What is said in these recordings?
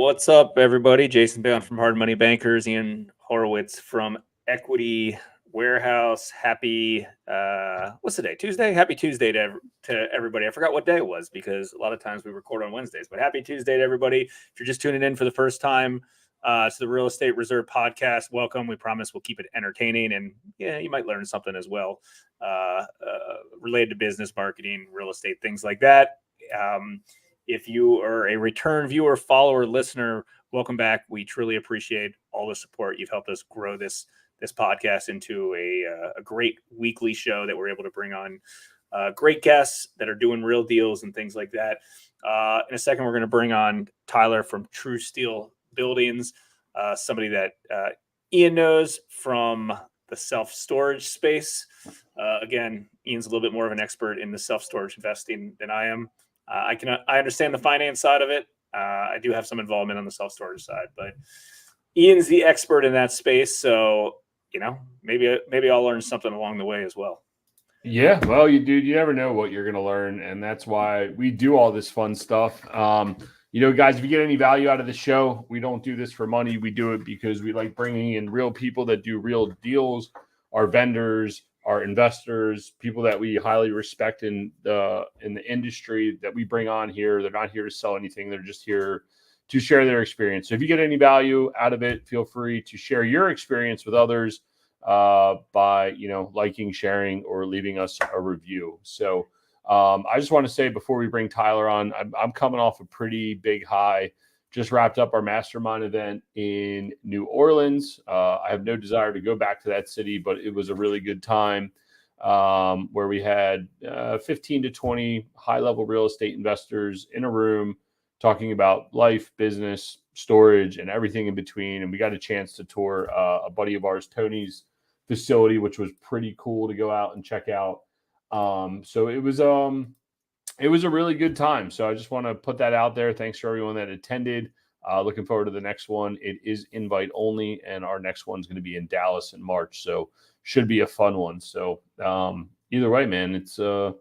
What's up, everybody? Jason Balin from Hard Money Bankers, Ian Horowitz from Equity Warehouse. Happy, what's the day? Tuesday? Happy Tuesday to everybody. I forgot what day it was because a lot of times we record on Wednesdays, but happy Tuesday to everybody. If you're just tuning in for the first time to the Real Estate Reserve podcast, welcome. We promise we'll keep it entertaining and you might learn something as well related to business, marketing, real estate, things like that. If you are a return viewer, follower, listener, welcome back. We truly appreciate all the support. You've helped us grow this podcast into a great weekly show that we're able to bring on great guests that are doing real deals and things like that. In a second, we're going to bring on Tyler from TruSteel Buildings, somebody that Ian knows from the self-storage space. Again, Ian's a little bit more of an expert in the self-storage investing than I am. I understand the finance side of it. I do have some involvement on the self-storage side, but Ian's the expert in that space. So, maybe I'll learn something along the way as well. Yeah, well, you never know what you're going to learn. And that's why we do all this fun stuff. Guys, if you get any value out of the show, we don't do this for money. We do it because we like bringing in real people that do real deals, our vendors, our investors, people that we highly respect in the industry that we bring on here. They're not here to sell anything. They're just here to share their experience. So if you get any value out of it, feel free to share your experience with others by, liking, sharing, or leaving us a review. So I just want to say before we bring Tyler on, I'm coming off a pretty big high. Just wrapped up our mastermind event in New Orleans. I have no desire to go back to that city, but it was a really good time where we had 15 to 20 high-level real estate investors in a room talking about life, business, storage, and everything in between. And we got a chance to tour a buddy of ours, Tony's facility, which was pretty cool to go out and check out. So it was a really good time. So I just want to put that out there. Thanks for everyone that attended. Looking forward to the next one. It is invite only, and our next one's going to be in Dallas in March. So should be a fun one. So either way, man, it's other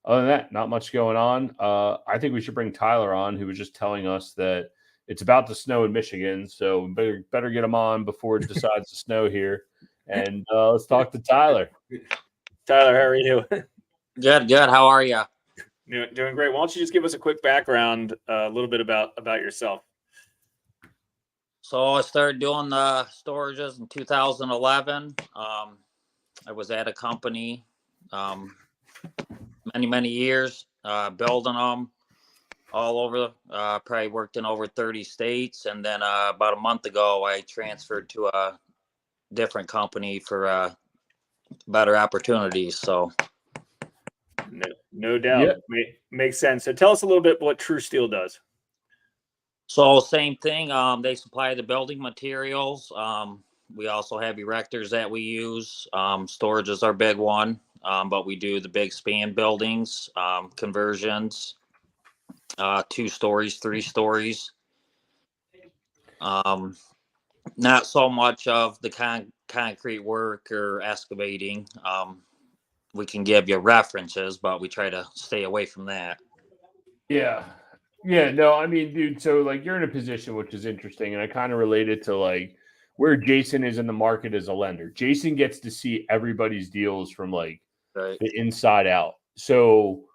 than that, not much going on. I think we should bring Tyler on, who was just telling us that it's about to snow in Michigan. So better get him on before it decides to snow here. And let's talk to Tyler. Tyler, how are you? Good. How are you? Doing great. Why don't you just give us a quick background, a little bit about yourself? So I started doing the storages in 2011. I was at a company many years, building them all over. Probably worked in over 30 states. And then about a month ago, I transferred to a different company for better opportunities. So. No doubt. Yeah. Makes sense. So tell us a little bit what TruSteel does. So same thing. They supply the building materials. We also have erectors that we use. Storage is our big one, but we do the big span buildings, conversions, 2 stories, 3 stories. Not so much of the concrete work or excavating. We can give you references, but we try to stay away from that. Yeah. No, I mean, dude, so like you're in a position which is interesting, and I kind of relate it to like where Jason is in the market as a lender. Jason gets to see everybody's deals from like the inside out. So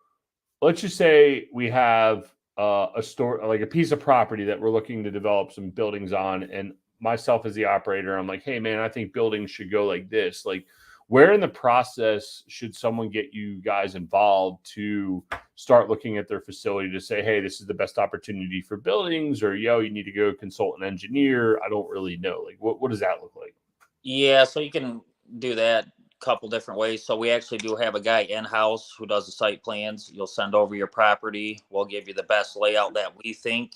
let's just say we have a store, like a piece of property that we're looking to develop some buildings on, and myself as the operator, I'm like, hey man, I think buildings should go like this. Like, where in the process should someone get you guys involved to start looking at their facility to say, hey, this is the best opportunity for buildings, or, you need to go consult an engineer? I don't really know. Like, what does that look like? Yeah, so you can do that a couple different ways. So we actually do have a guy in-house who does the site plans. You'll send over your property. We'll give you the best layout that we think.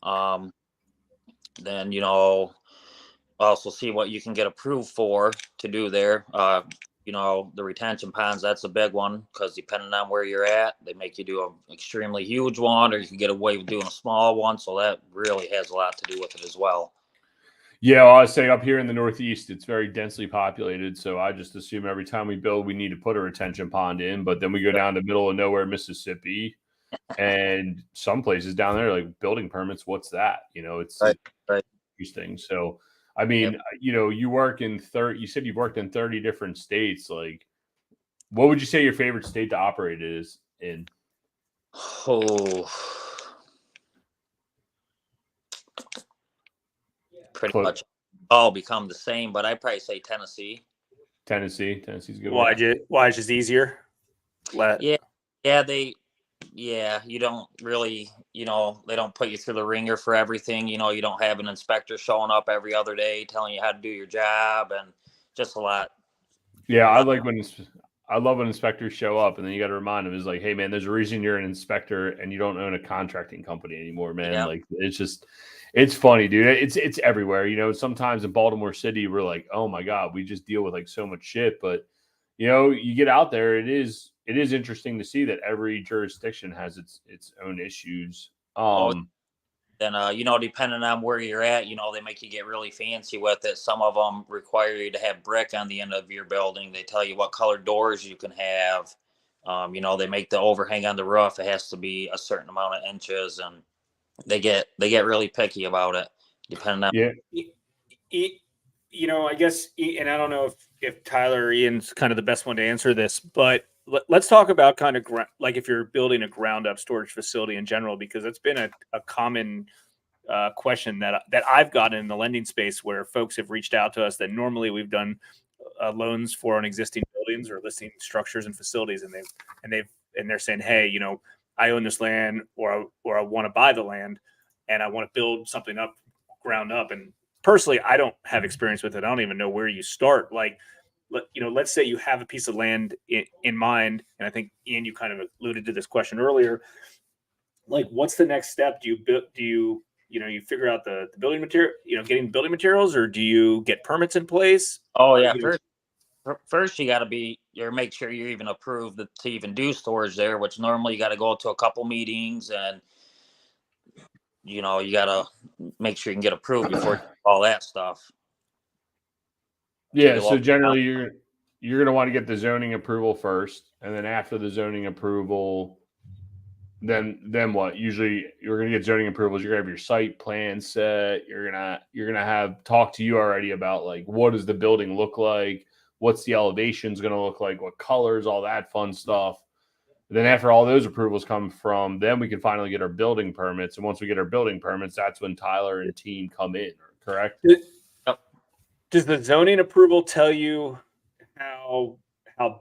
Then, also see what you can get approved for to do there. The retention ponds, that's a big one because depending on where you're at, they make you do an extremely huge one, or you can get away with doing a small one. So that really has a lot to do with it as well. Yeah, well, I was saying up here in the Northeast, it's very densely populated. So I just assume every time we build, we need to put a retention pond in. But then we go down to middle of nowhere, Mississippi, And some places down there, like building permits, what's that? It's Right. interesting. So, I mean, you work in 30, you said you've worked in 30 different states. Like, what would you say your favorite state to operate is in? Oh, pretty much all become the same, but I'd probably say Tennessee. Tennessee's a good Why one. why it's just easier? You don't really, they don't put you through the ringer for everything. You don't have an inspector showing up every other day telling you how to do your job, and just a lot. Yeah, I love when inspectors show up, and then you got to remind them, is like, hey man, there's a reason you're an inspector and you don't own a contracting company anymore, man. Yeah. Like, it's funny, dude. It's everywhere. Sometimes in Baltimore City, we're like, oh my God, we just deal with like so much shit. But you get out there, it is interesting to see that every jurisdiction has its own issues. Then, depending on where you're at, they make you get really fancy with it. Some of them require you to have brick on the end of your building. They tell you what color doors you can have. They make the overhang on the roof. It has to be a certain amount of inches, and they get really picky about it, depending on. Yeah. I guess, and I don't know if Tyler or Ian's kind of the best one to answer this, but let's talk about kind of like if you're building a ground up storage facility in general, because it's been a common question that I've gotten in the lending space, where folks have reached out to us that normally we've done loans for on existing buildings or listing structures and facilities, and they're saying, hey, I own this land, or I want to buy the land, and I want to build something up ground up. And personally, I don't have experience with it. I don't even know where you start. Like, let's say you have a piece of land in mind, and I think Ian, you kind of alluded to this question earlier. Like, what's the next step? Do you figure out the building material, getting building materials, or do you get permits in place? Oh yeah, first you got to make sure you're even approved to even do storage there, which normally you got to go to a couple meetings, and you got to make sure you can get approved before all that stuff. Yeah, so generally you're going to want to get the zoning approval first, and then after the zoning approval, then what? Usually you're going to get zoning approvals. You're going to have your site plan set. You're going to have talk to you already about like, what does the building look like? What's the elevations going to look like? What colors? All that fun stuff. Then after all those approvals come from, then we can finally get our building permits. And once we get our building permits, that's when Tyler and team come in. Correct? Does the zoning approval tell you how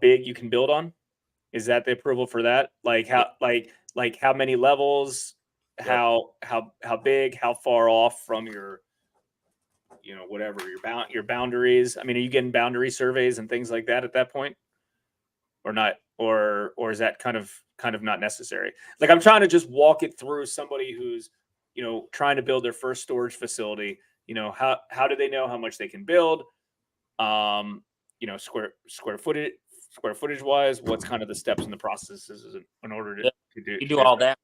big you can build on? Is that the approval for that? Like how many levels, how big, how far off from your, whatever your boundaries? I mean, are you getting boundary surveys and things like that at that point, or not? Or is that kind of not necessary? Like, I'm trying to just walk it through somebody who's, trying to build their first storage facility. How do they know how much they can build? Square footage wise, what's kind of the steps and the processes in order to do? You do all that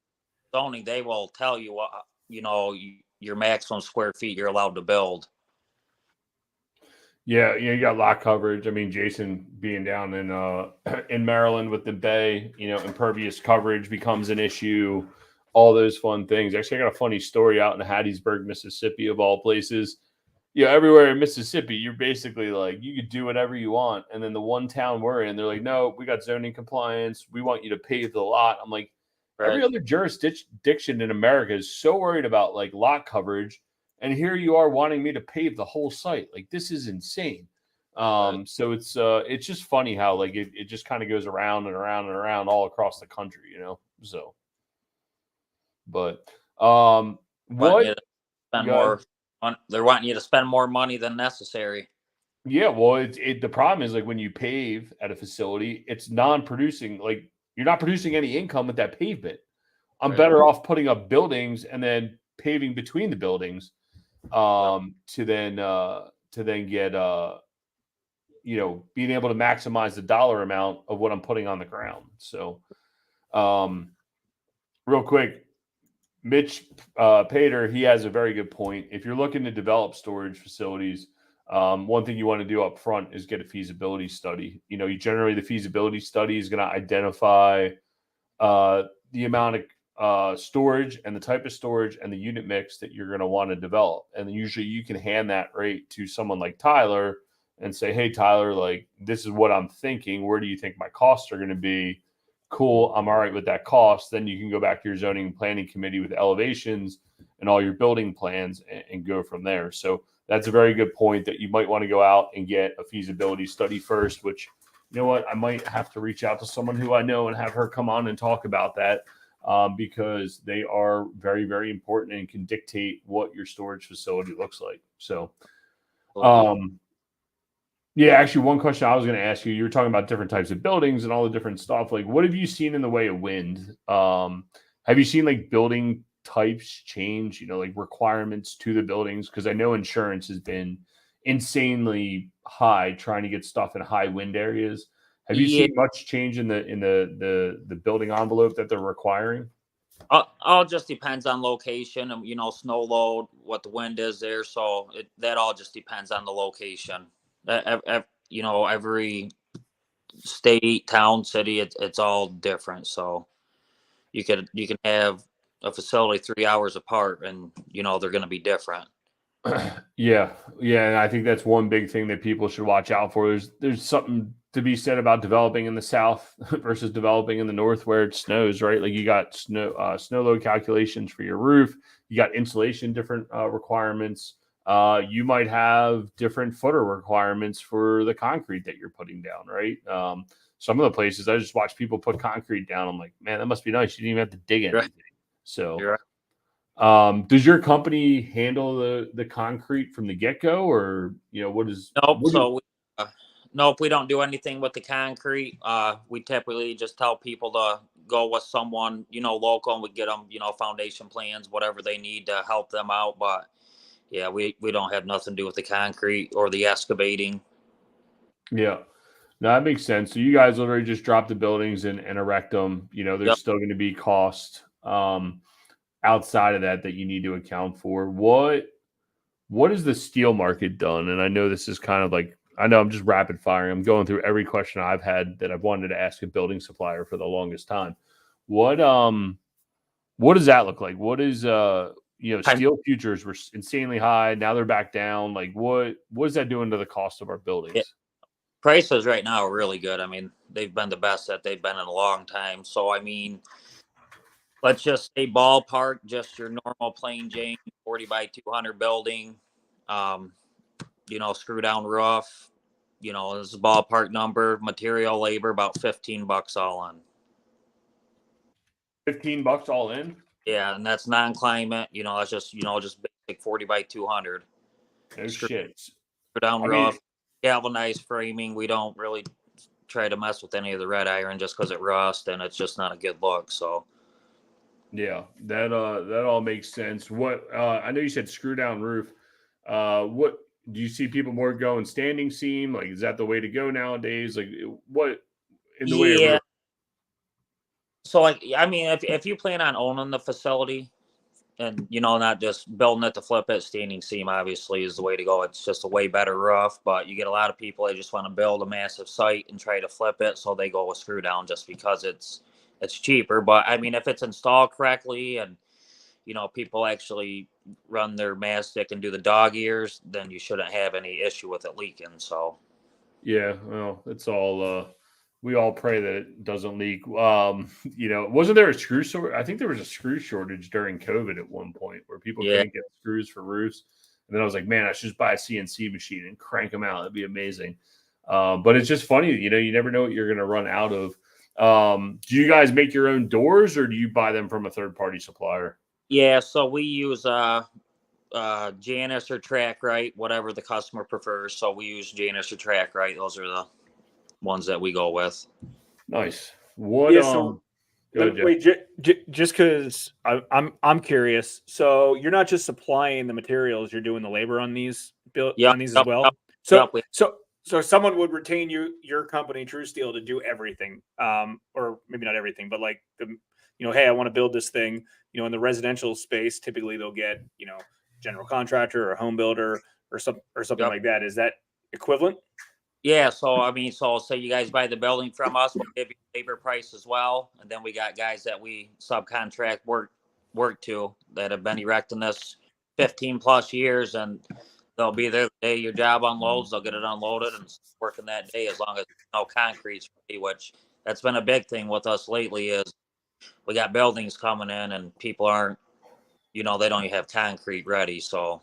zoning, they will tell you what your maximum square feet you're allowed to build. Yeah, you got lot coverage. I mean, Jason being down in Maryland with the Bay, impervious coverage becomes an issue. All those fun things. Actually, I got a funny story out in Hattiesburg, Mississippi, of all places. Everywhere in Mississippi, you're basically like, you could do whatever you want. And then the one town we're in, they're like, no, we got zoning compliance. We want you to pave the lot. I'm like, every other jurisdiction in America is so worried about like lot coverage. And here you are wanting me to pave the whole site. Like, this is insane. So it's just funny how like it just kind of goes around and around and around all across the country, so. But they're wanting you to spend more money than necessary. Yeah, well, the problem is like when you pave at a facility, it's non-producing. Like, you're not producing any income with that pavement. I'm better off putting up buildings and then paving between the buildings, to then get being able to maximize the dollar amount of what I'm putting on the ground. So, real quick, Mitch Pater, he has a very good point. If you're looking to develop storage facilities, one thing you want to do up front is get a feasibility study. The feasibility study is going to identify the amount of storage and the type of storage and the unit mix that you're going to want to develop. And then usually you can hand that rate to someone like Tyler and say, hey, Tyler, like, this is what I'm thinking. Where do you think my costs are going to be? Cool. I'm all right with that cost. Then you can go back to your zoning and planning committee with elevations and all your building plans and go from there. So that's a very good point that you might want to go out and get a feasibility study first, which, you know what, I might have to reach out to someone who I know and have her come on and talk about that, because they are very, very important and can dictate what your storage facility looks like. So, yeah, actually, one question I was going to ask you, you were talking about different types of buildings and all the different stuff. Like, what have you seen in the way of wind? Have you seen like building types change, like requirements to the buildings? Because I know insurance has been insanely high trying to get stuff in high wind areas. Have you seen much change in the building envelope that they're requiring? All just depends on location and, snow load, what the wind is there. So that all just depends on the location. Every state, town, city, it's all different. So you can have a facility 3 hours apart and, they're going to be different. Yeah. And I think that's one big thing that people should watch out for. There's something to be said about developing in the South versus developing in the North where it snows, right? Like you got snow load calculations for your roof. You got insulation, different requirements. You might have different footer requirements for the concrete that you're putting down, right? Some of the places I just watch people put concrete down. I'm like, man, that must be nice. You didn't even have to dig anything. Right. So, does your company handle the concrete from the get-go, or what is? Nope, we don't do anything with the concrete. We typically just tell people to go with someone local, and we get them foundation plans, whatever they need to help them out. But yeah, we don't have nothing to do with the concrete or the excavating. Yeah. No, that makes sense. So you guys literally just drop the buildings and erect them. There's still going to be cost outside of that you need to account for. What has the steel market done? And I know this is kind of like, I know I'm just rapid firing. I'm going through every question I've had that I've wanted to ask a building supplier for the longest time. What does that look like? What is steel futures were insanely high. Now they're back down. Like what is that doing to the cost of our buildings? Yeah. Prices right now are really good. I mean, they've been the best that they've been in a long time. So, I mean, let's just say ballpark, just your normal plain Jane 40 by 200 building, screw down roof, this is a ballpark number, material, labor, about $15 all in. $15 all in? Yeah, and that's non-climate, that's just, just basic 40 by 200. No shit. Screw down roof, galvanized framing. We don't really try to mess with any of the red iron just because it rusts and it's just not a good look. So yeah, that all makes sense. What I know you said screw down roof. What do you see people more going standing seam? Like, is that the way to go nowadays? Like, what in the way of roof? So, I mean, if you plan on owning the facility and, not just building it to flip it, standing seam obviously is the way to go. It's just a way better roof, but you get a lot of people, they just want to build a massive site and try to flip it. So they go with screw down just because it's cheaper. But I mean, if it's installed correctly and, people actually run their mastic and do the dog ears, then you shouldn't have any issue with it leaking. So, yeah, well, it's all, we all pray that it doesn't leak. Wasn't there a screw shortage? I think there was a screw shortage during COVID at one point where people couldn't get screws for roofs. And then I was like, man, I should just buy a CNC machine and crank them out. That'd be amazing. But it's just funny, you never know what you're going to run out of. Do you guys make your own doors or do you buy them from a third-party supplier? Yeah, so we use Janus or TrackRite, whatever the customer prefers. So we use Janus or TrackRite. Those are the ones that we go with. Nice. What? Wait, just because I'm curious. So you're not just supplying the materials; you're doing the labor on these on these as well. So someone would retain your company, TruSteel, to do everything, or maybe not everything, but like hey, I want to build this thing. In the residential space, typically they'll get general contractor or home builder or something like that. Is that equivalent? Yeah, so I mean, so say you guys buy the building from us, we'll give you labor price as well, and then we got guys that we subcontract work to that have been erecting this 15 plus years, and they'll be there the day your job unloads. They'll get it unloaded and working that day as long as no concrete's ready. Which that's been a big thing with us lately is we got buildings coming in and people aren't, they don't even have concrete ready. So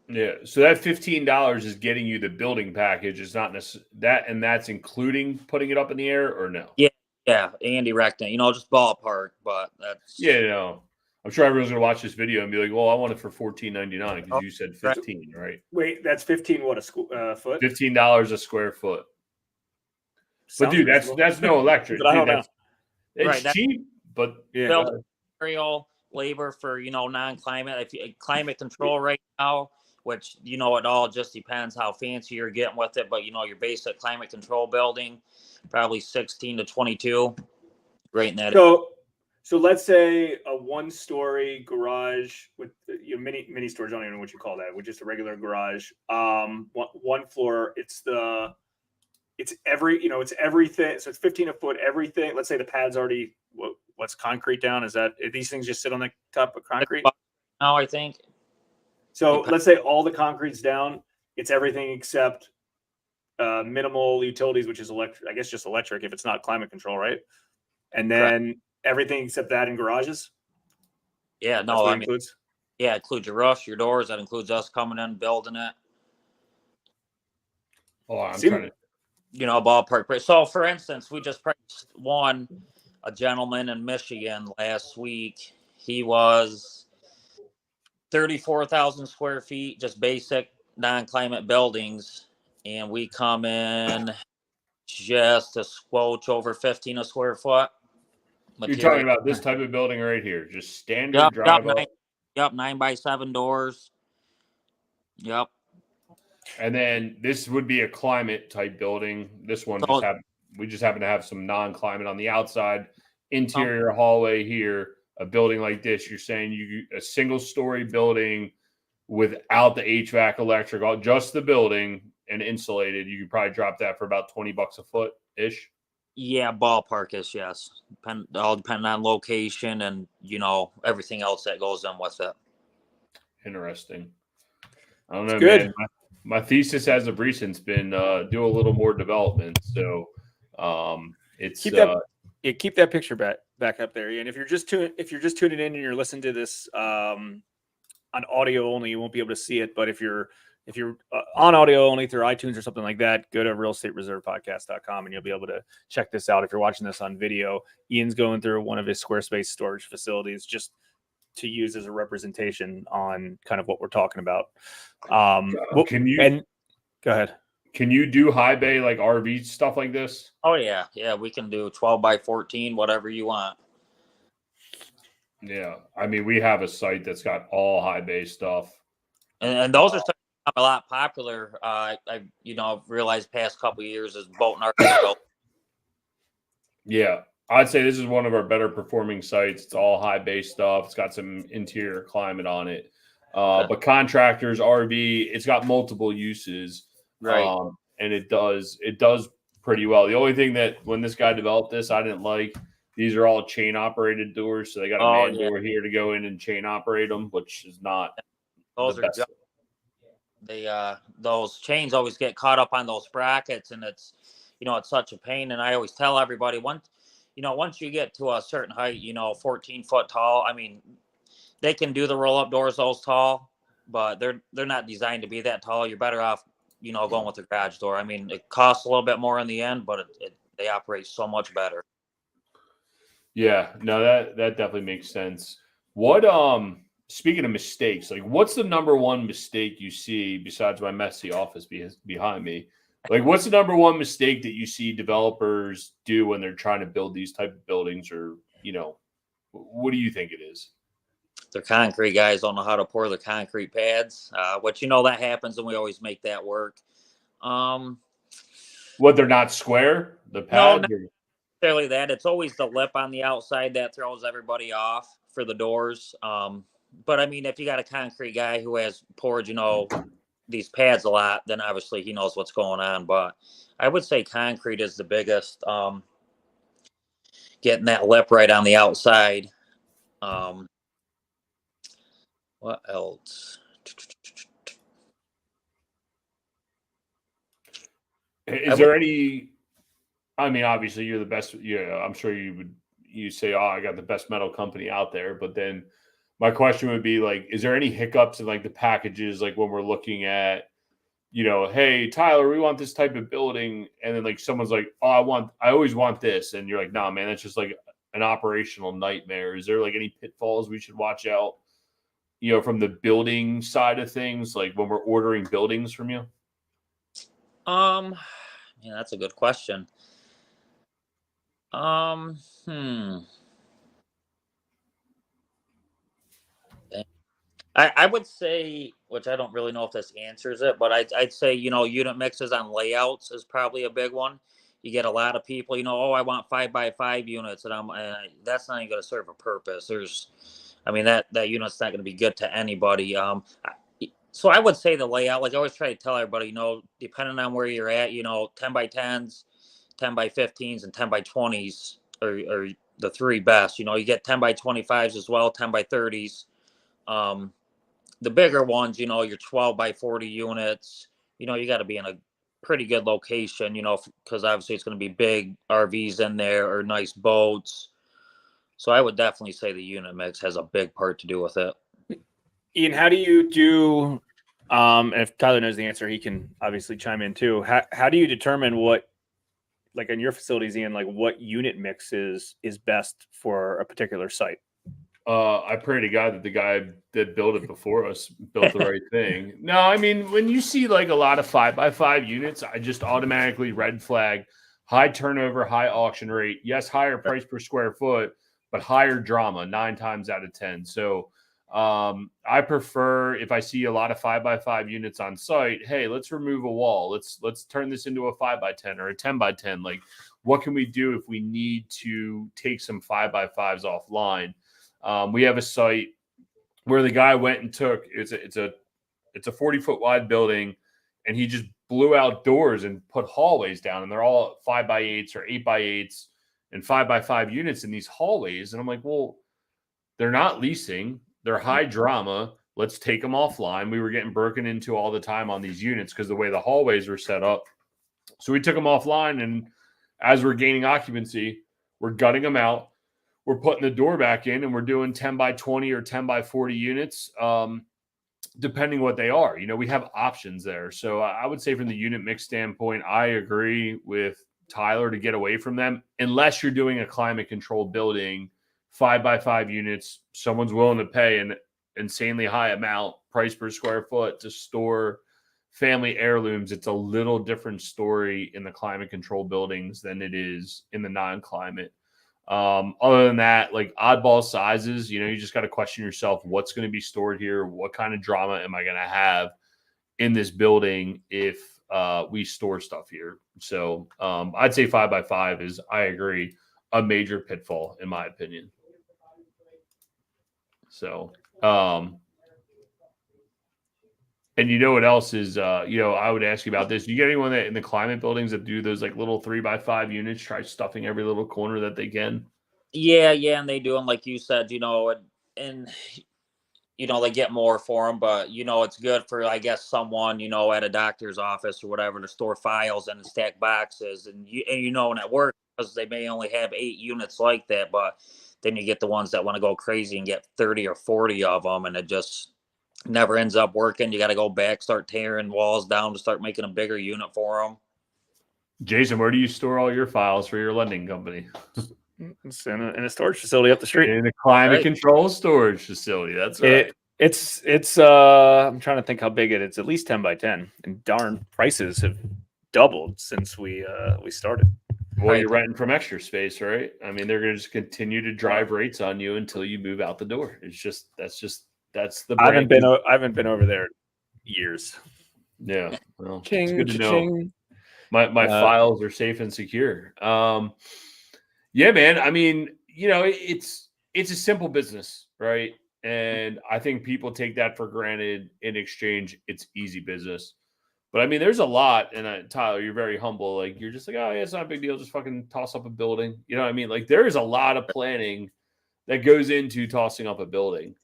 Yeah. So that $15 is getting you the building package. It's not that, and that's including putting it up in the air, or no? yeah, yeah, and erecting, just ballpark, but that's Yeah, no. I'm sure everyone's gonna watch this video and be like, "Well, I want it for $14.99 because you said right. 15, right? Wait, that's 15 what a foot? $15 a square foot." But Sounds dude, reasonable. that's no electric. But I Dude, don't know. it's Right, that's cheap, but Yeah. building material, labor for non-climate. If you climate control right now, which it all just depends how fancy you're getting with it, but your basic climate control building, probably 16 to 22, right in that. So let's say a one-story garage with mini storage. I don't even know what you call that. With just a regular garage. One floor. It's everything. So it's 15 a foot. Everything. Let's say the pad's already what's concrete down. Is that these things just sit on the top of concrete? Now I think. So let's say all the concrete's down. It's everything except minimal utilities, which is electric. I guess just electric if it's not climate control, right? And then everything except that in garages. Yeah, That's no, what I it mean, includes. yeah, it includes your roofs, your doors. That includes us coming in, building it. oh, I'm trying to. Ballpark. So, for instance, we just priced a gentleman in Michigan last week. He was 34,000 square feet, just basic non-climate buildings, and we come in just a squelch over 15 a square foot. You're Material. talking about this type of building right here, just standard Yep, drive up. 9x7 doors. Yep. And then this would be a climate type building. This one we just happen to have some non-climate on the outside, interior hallway here. A building like this, you're saying a single story building without the HVAC, electric, just the building and insulated. You could probably drop that for about $20 a foot ish. Yeah, ballpark is yes. All depending on location and everything else that goes in with it. Interesting. I don't know, good. man. My thesis as of recent's been do a little more development. So it's keep that picture back up there. And if you're just tuning in and you're listening to this on audio only, you won't be able to see it. But if you're on audio only through iTunes or something like that, go to realestatereservepodcast.com and you'll be able to check this out. If you're watching this on video, Ian's going through one of his Squarespace storage facilities just to use as a representation on kind of what we're talking about. go ahead. Can you do high bay like RV stuff like this? Oh yeah, we can do 12 by 14, whatever you want. Yeah, I mean we have a site that's got all high bay stuff, and those are a lot popular. I've realized past couple of years is boat and RV. Yeah, I'd say this is one of our better performing sites. It's all high bay stuff. It's got some interior climate on it. But contractors, RV, it's got multiple uses. Right. And it does pretty well. The only thing that when this guy developed this, I didn't like, these are all chain operated doors. So they got a door here to go in and chain operate them, which is not those those chains always get caught up on those brackets, and it's it's such a pain. And I always tell everybody once you get to a certain height, 14 foot tall, I mean, they can do the roll up doors those tall, but they're not designed to be that tall. You're better off going with the garage door. I mean, it costs a little bit more in the end, but they operate so much better. Yeah, no, that definitely makes sense. What speaking of mistakes, like what's the number one mistake you see besides my messy office behind me? Like what's the number one mistake that you see developers do when they're trying to build these type of buildings, or what do you think it is? The concrete guys don't know how to pour the concrete pads, which that happens, and we always make that work. What, they're not square? The pads? No, not necessarily that. It's always the lip on the outside that throws everybody off for the doors. But I mean, if you got a concrete guy who has poured, these pads a lot, then obviously he knows what's going on. But I would say concrete is the biggest. Getting that lip right on the outside. What else? Is there any? I mean, obviously you're the best. Yeah, I'm sure you say, "Oh, I got the best metal company out there." But then my question would be like, is there any hiccups in like the packages, like when we're looking at, hey Tyler, we want this type of building, and then like someone's like, oh, I always want this, and you're like, nah, man, that's just like an operational nightmare. Is there like any pitfalls we should watch out, from the building side of things, like when we're ordering buildings from you? Yeah, that's a good question. Hmm. I would say, which I don't really know if this answers it, but I'd say, unit mixes on layouts is probably a big one. You get a lot of people, oh, I want 5x5 units, and that's not even going to serve a purpose. I mean, that unit's not going to be good to anybody. So I would say the layout, like I always try to tell everybody, depending on where you're at, 10x10s, 10x15s, and 10x20s are the three best. You get 10x25s as well, 10x30s. The bigger ones, your 12x40 units, you got to be in a pretty good location, because obviously it's going to be big RVs in there or nice boats. So I would definitely say the unit mix has a big part to do with it. Ian, how do you do? And if Tyler knows the answer, he can obviously chime in too. How do you determine what, like in your facilities, Ian, like what unit mix is best for a particular site? I pray to God that the guy that built it before us built the right thing. No, I mean, when you see like a lot of 5x5 units, I just automatically red flag high turnover, high auction rate. Yes, higher price per square foot, but higher drama 9 times out of 10. So I prefer, if I see a lot of 5x5 units on site, hey, let's remove a wall. Let's turn this into a 5x10 or a 10x10. Like, what can we do if we need to take some 5x5s offline? We have a site where the guy went and took it's a 40-foot wide building, and he just blew out doors and put hallways down, and they're all 5x8s or 8x8s and 5x5 units in these hallways. And I'm like, well, they're not leasing, they're high drama. Let's take them offline. We were getting broken into all the time on these units because the way the hallways were set up. So we took them offline, and as we're gaining occupancy, we're gutting them out. We're putting the door back in, and we're doing 10x20 or 10x40 units, depending what they are. We have options there. So I would say from the unit mix standpoint, I agree with Tyler to get away from them, unless you're doing a climate controlled building, 5x5 units. Someone's willing to pay an insanely high amount, price per square foot, to store family heirlooms. It's a little different story in the climate controlled buildings than it is in the non-climate. Other than that, like oddball sizes, you just got to question yourself, what's going to be stored here? What kind of drama am I going to have in this building if we store stuff here? So I'd say 5x5 is, I agree, a major pitfall in my opinion. So, and what else is, I would ask you about this. Do you get anyone that in the climate buildings that do those like little 3x5 units, try stuffing every little corner that they can? Yeah, and they do them like you said, and they get more for them, but it's good for, I guess, someone at a doctor's office or whatever to store files and stack boxes, and and at work, because they may only have 8 units like that, but then you get the ones that want to go crazy and get 30 or 40 of them, and it just never ends up working. You got to go back, start tearing walls down to start making a bigger unit for them. Jason, where do you store all your files for your lending company? It's in a storage facility up the street. In a climate control storage facility. That's right. It's I'm trying to think how big it's at least 10x10, and darn, prices have doubled since we started. Well, you're renting from Extra Space, right? I mean, they're going to just continue to drive rates on you until you move out the door. That's the brand. I haven't been over there in years. Yeah, well, Ching, it's good to know. ching. My files are safe and secure. Yeah, man. I mean, it's a simple business, right? And I think people take that for granted. In exchange, it's easy business. But I mean, there's a lot. And Tyler, you're very humble. Like, you're just like, oh, yeah, it's not a big deal. Just fucking toss up a building. You know what I mean? Like, there is a lot of planning that goes into tossing up a building.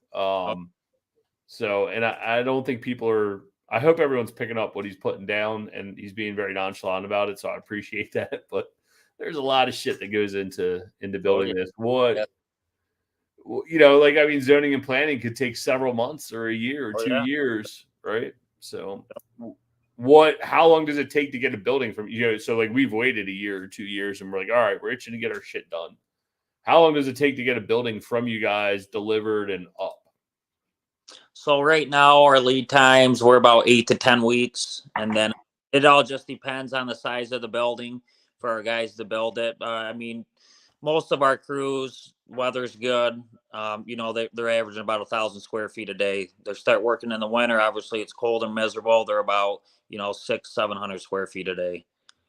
So, and I don't think people are, I hope everyone's picking up what he's putting down, and he's being very nonchalant about it. So I appreciate that. But there's a lot of shit that goes into building this. What, you know, like, I mean, zoning and planning could take several months or a year or 2 years, right? So how long does it take to get a building from, you know, so like we've waited a year or 2 years and we're like, all right, we're itching to get our shit done. How long does it take to get a building from you guys delivered and up? So right now our lead times we're about 8 to 10 weeks, and then it all just depends on the size of the building for our guys to build it. I mean, most of our crews, weather's good. You know, they're averaging about 1,000 square feet a day. They start working in the winter. Obviously, it's cold and miserable. They're about 600-700 square feet a day.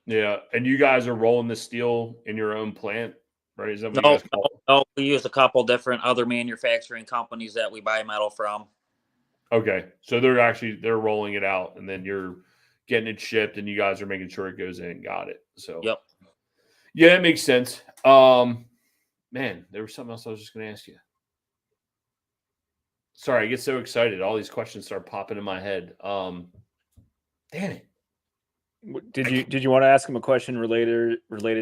Yeah, and you guys are rolling the steel in your own plant, right? Is that what you No, guys call it? no, we use a couple different other manufacturing companies that we buy metal from. Okay, so they're rolling it out, and then you're getting it shipped, and you guys are making sure it goes in. Got it. So Yep. yeah, that makes sense. Man, there was something else I was just going to ask you. Sorry, I get so excited. All these questions start popping in my head. Damn it. Did you want to ask him a question related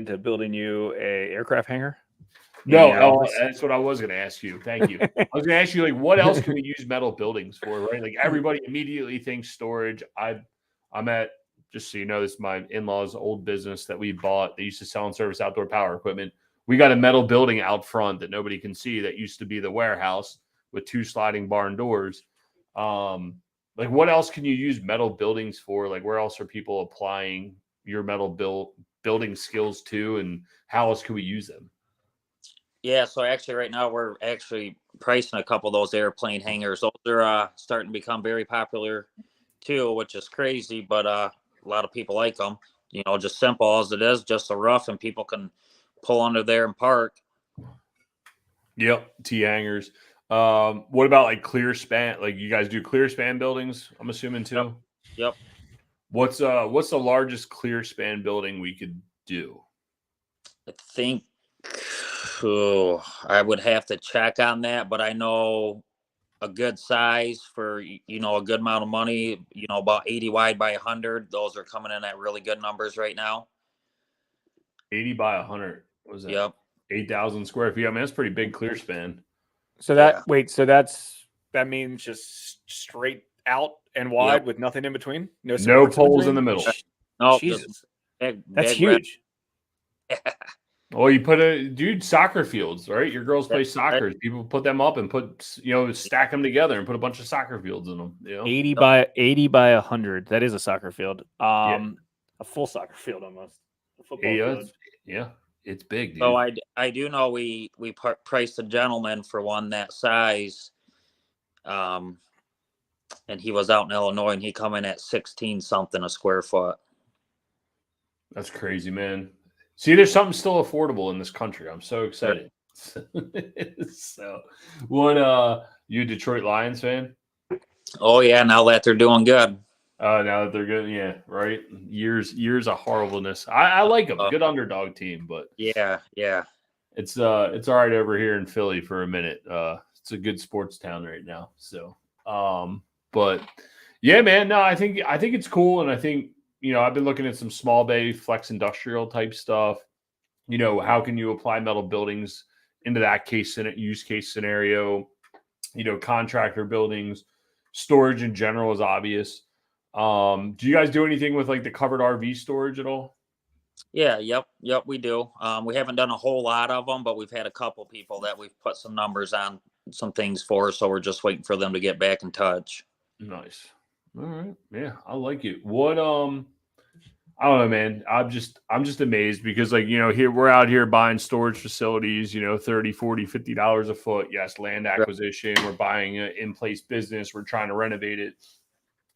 to building you a aircraft hangar? No, that's what I was going to ask you. Thank you. I was going to ask you, like, what else can we use metal buildings for, right? Like, everybody immediately thinks storage. I'm at, just so you know, this is my in-laws' old business that we bought. They used to sell and service outdoor power equipment. We got a metal building out front that nobody can see that used to be the warehouse with 2 sliding barn doors. Like, what else can you use metal buildings for? Like, where else are people applying your metal building skills to, and how else can we use them? Yeah, so actually right now we're actually pricing a couple of those airplane hangars. Those are starting to become very popular too, which is crazy, but a lot of people like them. Just simple as it is, just a roof, and people can pull under there and park. Yep, T hangers. What about like clear span? Like, you guys do clear span buildings, I'm assuming too? Yep. What's the largest clear span building we could do? I think I would have to check on that, but I know a good size for a good amount of money, about 80 wide by 100. Those are coming in at really good numbers right now. 80 by 100. What was that? Yep. 8,000 square feet. I mean, that's pretty big clear span. So that that means just straight out and wide with nothing in between. No poles in the middle. No, Jesus, that's that's huge. Well, you put soccer fields, right? Your girls play soccer. People put them up and stack them together and put a bunch of soccer fields in them. 80 by 100. That is a soccer field. A full soccer field almost. A football field. Yeah, it's big, dude. So I do know we priced a gentleman for one that size, and he was out in Illinois, and he come in at 16 something a square foot. That's crazy, man. See, there's something still affordable in this country. I'm so excited. So, what, you a Detroit Lions fan? Oh yeah, now that they're doing good. Now that they're good, yeah, right. Years of horribleness. I like them. Good underdog team, but yeah, it's all right over here in Philly for a minute. It's a good sports town right now. So, but yeah, man. No, I think it's cool, and I think I've been looking at some small bay flex industrial type stuff. How can you apply metal buildings into that use case scenario? Contractor buildings, storage in general is obvious. Do you guys do anything with like the covered RV storage at all? Yeah, yep, we do. We haven't done a whole lot of them, but we've had a couple people that we've put some numbers on some things for, so we're just waiting for them to get back in touch. Nice. All right. Yeah, I like it. What I don't know, man. I'm just amazed because, like, here we're out here buying storage facilities, $30, $40, $50 a foot. Yes, land acquisition. We're buying an in-place business. We're trying to renovate it,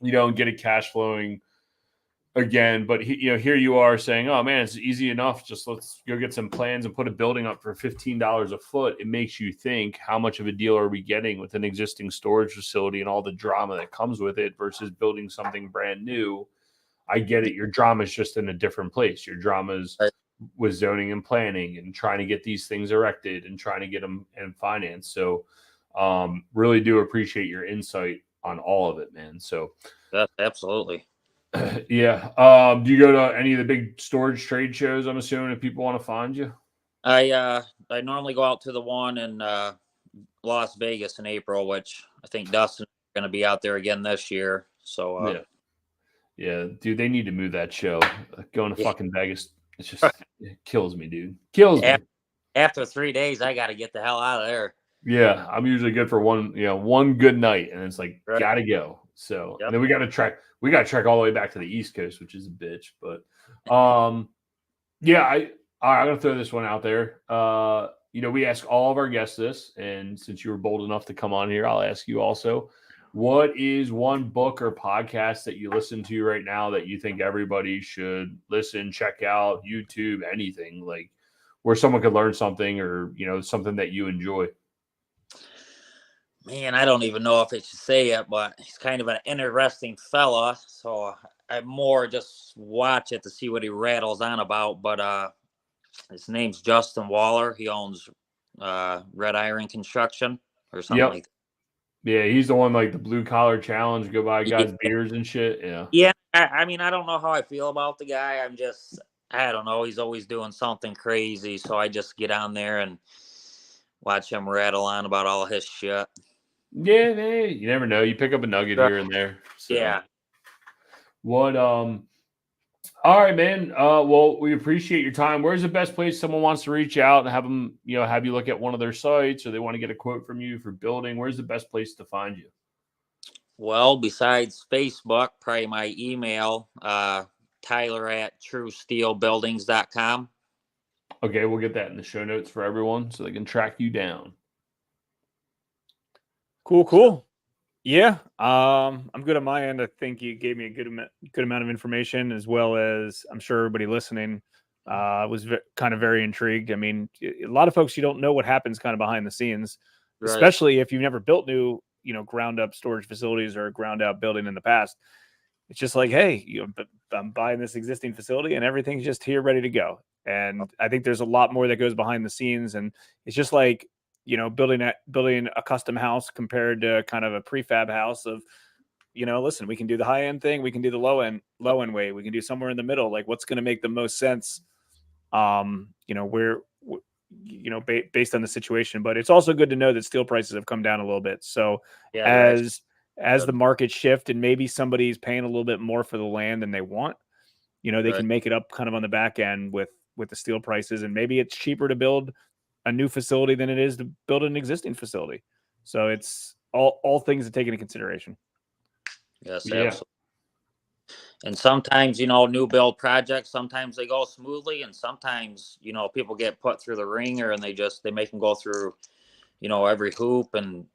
and get it cash flowing again, but here you are saying, oh man, it's easy enough. Just let's go get some plans and put a building up for $15 a foot. It makes you think, how much of a deal are we getting with an existing storage facility and all the drama that comes with it versus building something brand new? I get it. Your drama is just in a different place. Your drama is with zoning and planning and trying to get these things erected and trying to get them and financed. So really do appreciate your insight on all of it, man. So absolutely. Yeah. Do you go to any of the big storage trade shows? I'm assuming, if people want to find you. I normally go out to the one in Las Vegas in April, which I think Dustin's going to be out there again this year. So yeah, dude, they need to move that show. Going to fucking Vegas, it's just it kills me, dude. Kills me. After 3 days, I got to get the hell out of there. Yeah, I'm usually good for one good night, and it's like gotta go. So and then we got to trek all the way back to the East Coast, which is a bitch. But yeah, I'm gonna throw this one out there. We ask all of our guests this, and since you were bold enough to come on here, I'll ask you also. What is one book or podcast that you listen to right now that you think everybody should listen, check out, YouTube, anything like where someone could learn something or something that you enjoy? Man, I don't even know if I should say it, but he's kind of an interesting fella. So I more just watch it to see what he rattles on about. But his name's Justin Waller. He owns Red Iron Construction or something like that. Yeah, he's the one like the blue collar challenge, go buy guys beers and shit. Yeah. Yeah. I mean, I don't know how I feel about the guy. I don't know. He's always doing something crazy. So I just get on there and watch him rattle on about all his shit. Yeah, man, you never know. You pick up a nugget here and there. So. Yeah. All right, man. Well, we appreciate your time. Where's the best place someone wants to reach out and have them, have you look at one of their sites, or they want to get a quote from you for building? Where's the best place to find you? Well, besides Facebook, probably my email, Tyler@TruSteelBuildings.com. Okay, we'll get that in the show notes for everyone so they can track you down. Cool. Yeah, I'm good on my end. I think you gave me a good amount of information, as well as I'm sure everybody listening was kind of very intrigued. I mean, a lot of folks, you don't know what happens kind of behind the scenes, right, especially if you've never built new, ground up storage facilities or a ground out building in the past. It's just like, hey, I'm buying this existing facility and everything's just here ready to go. And I think there's a lot more that goes behind the scenes, and it's just like, building a custom house compared to kind of a prefab house of, listen, we can do the high end thing. We can do the low end way. We can do somewhere in the middle. Like, what's going to make the most sense? Based on the situation, but it's also good to know that steel prices have come down a little bit. So as the market shift and maybe somebody's paying a little bit more for the land than they want, they can make it up kind of on the back end with the steel prices. And maybe it's cheaper to build a new facility than it is to build an existing facility. So it's all things to take into consideration. Yes, absolutely. And sometimes, new build projects, sometimes they go smoothly, and sometimes, people get put through the ringer and they make them go through, every hoop, and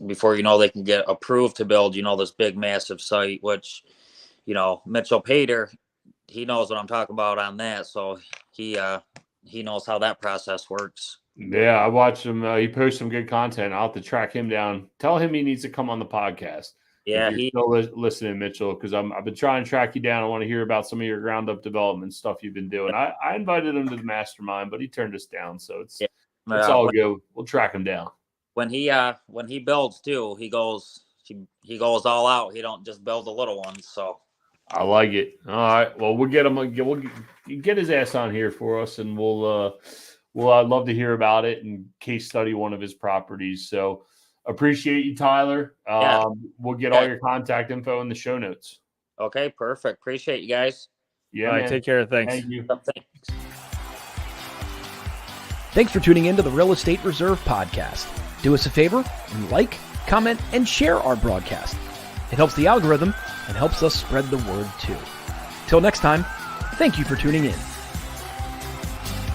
before they can get approved to build, this big massive site, which, Mitchell Pater, he knows what I'm talking about on that. So he knows how that process works. Yeah, I watched him. He posts some good content. I'll have to track him down. Tell him he needs to come on the podcast. Yeah, he's still listening, Mitchell, because I've been trying to track you down. I want to hear about some of your ground up development stuff you've been doing. I invited him to the mastermind, but he turned us down. So it's all good. We'll track him down. When he builds too, he goes all out. He don't just build the little ones. So I like it. All right. Well, we'll get him. We'll get his ass on here for us, and I'd love to hear about it and case study one of his properties. So appreciate you, Tyler. We'll get all your contact info in the show notes. Okay, perfect. Appreciate you guys. Yeah, all right, take care. Thanks. Thank you. Thanks. Thanks for tuning in to the Real Estate Reserve podcast. Do us a favor and like, comment, and share our broadcast. It helps the algorithm and helps us spread the word too. Till next time, thank you for tuning in.